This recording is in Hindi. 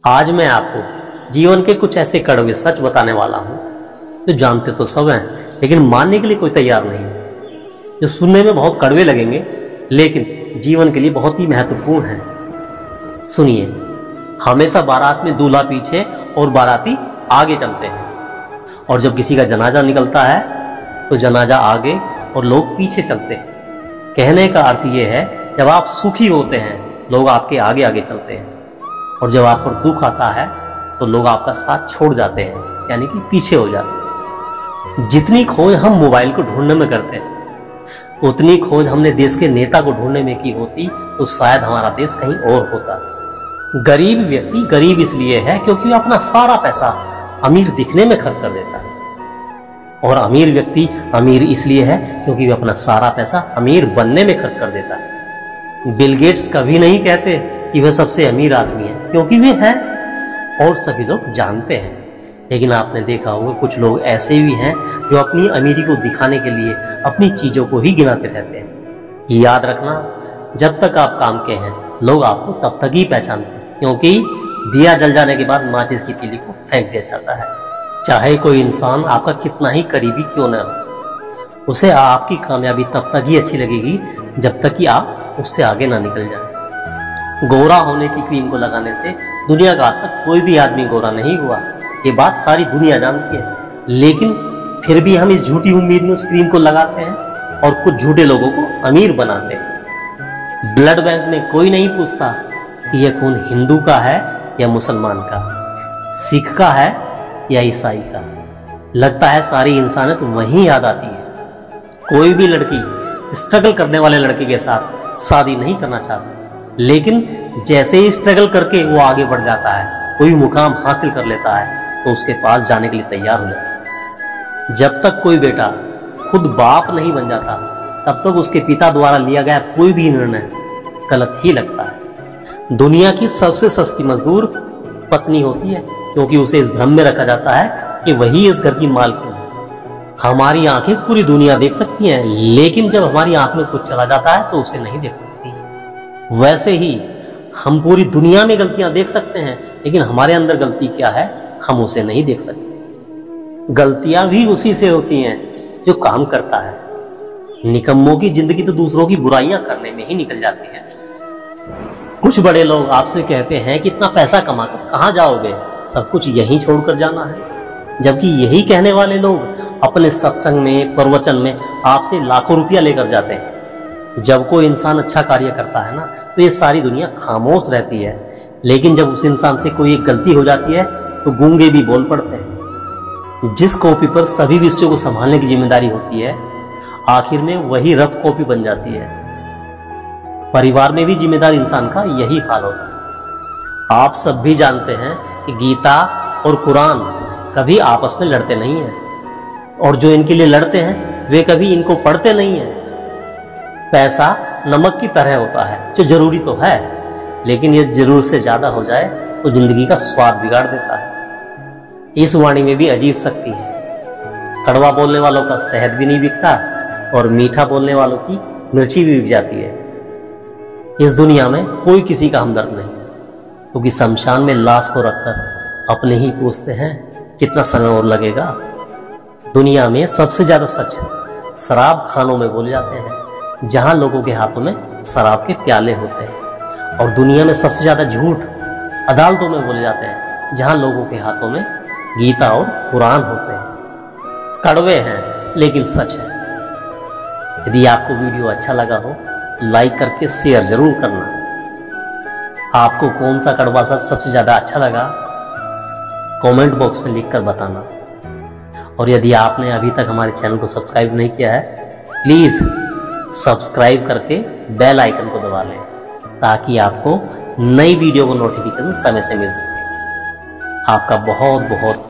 आज मैं आपको जीवन के कुछ ऐसे कड़वे सच बताने वाला हूं जो जानते तो सब हैं लेकिन मानने के लिए कोई तैयार नहीं है, जो सुनने में बहुत कड़वे लगेंगे लेकिन जीवन के लिए बहुत ही महत्वपूर्ण है। सुनिए, हमेशा बारात में दूल्हा पीछे और बाराती आगे चलते हैं, और जब किसी का जनाजा निकलता है तो जनाजा आगे और लोग पीछे चलते हैं। कहने का अर्थ यह है, जब आप सुखी होते हैं लोग आपके आगे आगे चलते हैं, और जब आप पर दुख आता है तो लोग आपका साथ छोड़ जाते हैं, यानी कि पीछे हो जाते हैं। जितनी खोज हम मोबाइल को ढूंढने में करते हैं उतनी खोज हमने देश के नेता को ढूंढने में की होती तो शायद हमारा देश कहीं और होता। गरीब व्यक्ति गरीब इसलिए है क्योंकि वह अपना सारा पैसा अमीर दिखने में खर्च कर देता है, और अमीर व्यक्ति अमीर इसलिए है क्योंकि वह अपना सारा पैसा अमीर बनने में खर्च कर देता है। बिल गेट्स कभी नहीं कहते कि वह सबसे अमीर आदमी है, क्योंकि वे हैं और सभी लोग जानते हैं। लेकिन आपने देखा होगा कुछ लोग ऐसे भी हैं जो अपनी अमीरी को दिखाने के लिए अपनी चीजों को ही गिनाते रहते हैं। याद रखना, जब तक आप काम के हैं लोग आपको तब तक ही पहचानते हैं, क्योंकि दिया जल जाने के बाद माचिस की तीली को फेंक दिया जाता है। चाहे कोई इंसान आपका कितना ही करीबी क्यों न हो, उसे आपकी कामयाबी तब तक ही अच्छी लगेगी जब तक कि आप उससे आगे ना निकल जाए। गोरा होने की क्रीम को लगाने से दुनिया का आज तक कोई भी आदमी गोरा नहीं हुआ, ये बात सारी दुनिया जानती है। लेकिन फिर भी हम इस झूठी उम्मीद में उस क्रीम को लगाते हैं और कुछ झूठे लोगों को अमीर बनाते हैं। ब्लड बैंक में कोई नहीं पूछता कि यह खून हिंदू का है या मुसलमान का, सिख का है या ईसाई का। लगता है सारी इंसानियत वहीं याद आती है। कोई भी लड़की स्ट्रगल करने वाले लड़के के साथ शादी नहीं करना चाहती, लेकिन जैसे ही स्ट्रगल करके वो आगे बढ़ जाता है, कोई मुकाम हासिल कर लेता है, तो उसके पास जाने के लिए तैयार हो जाता है। जब तक कोई बेटा खुद बाप नहीं बन जाता तब तक उसके पिता द्वारा लिया गया कोई भी निर्णय गलत ही लगता है। दुनिया की सबसे सस्ती मजदूर पत्नी होती है, क्योंकि उसे इस भ्रम में रखा जाता है कि वही इस घर की मालकिन है। हमारी आंखें पूरी दुनिया देख सकती हैं, लेकिन जब हमारी आंख में कुछ चला जाता है तो उसे नहीं देख सकती। वैसे ही हम पूरी दुनिया में गलतियां देख सकते हैं, लेकिन हमारे अंदर गलती क्या है हम उसे नहीं देख सकते। गलतियां भी उसी से होती हैं जो काम करता है। निकम्मों की जिंदगी तो दूसरों की बुराइयां करने में ही निकल जाती है। कुछ बड़े लोग आपसे कहते हैं कि इतना पैसा कमाकर कहां जाओगे, सब कुछ यहीं छोड़कर जाना है। जबकि यही कहने वाले लोग अपने सत्संग में, प्रवचन में आपसे लाखों रुपया लेकर जाते हैं। जब कोई इंसान अच्छा कार्य करता है ना, तो ये सारी दुनिया खामोश रहती है, लेकिन जब उस इंसान से कोई एक गलती हो जाती है तो गूंगे भी बोल पड़ते हैं। जिस कॉपी पर सभी विषयों को संभालने की जिम्मेदारी होती है, आखिर में वही रफ कॉपी बन जाती है। परिवार में भी जिम्मेदार इंसान का यही हाल होता है। आप सब भी जानते हैं कि गीता और कुरान कभी आपस में लड़ते नहीं हैं, और जो इनके लिए लड़ते हैं वे कभी इनको पढ़ते नहीं हैं। पैसा नमक की तरह होता है, जो जरूरी तो है, लेकिन ये जरूर से ज्यादा हो जाए तो जिंदगी का स्वाद बिगाड़ देता है। इस वाणी में भी अजीब शक्ति है। कड़वा बोलने वालों का शहद भी नहीं बिकता, और मीठा बोलने वालों की मिर्ची भी बिक जाती है। इस दुनिया में कोई किसी का हमदर्द नहीं, क्योंकि शमशान में लाश को रखकर अपने ही पूछते हैं कितना समय और लगेगा। दुनिया में सबसे ज्यादा सच शराब खानों में बोले जाते हैं, जहां लोगों के हाथों में शराब के प्याले होते हैं। और दुनिया में सबसे ज्यादा झूठ अदालतों में बोले जाते हैं, जहां लोगों के हाथों में गीता और कुरान होते हैं। कड़वे हैं लेकिन सच है। यदि आपको वीडियो अच्छा लगा हो, लाइक करके शेयर जरूर करना। आपको कौन सा कड़वा सच सबसे ज्यादा अच्छा लगा, कमेंट बॉक्स में लिखकर बताना। और यदि आपने अभी तक हमारे चैनल को सब्सक्राइब नहीं किया है, प्लीज सब्सक्राइब करके बेल आइकन को दबा लें, ताकि आपको नई वीडियो को नोटिफिकेशन समय से मिल सके। आपका बहुत बहुत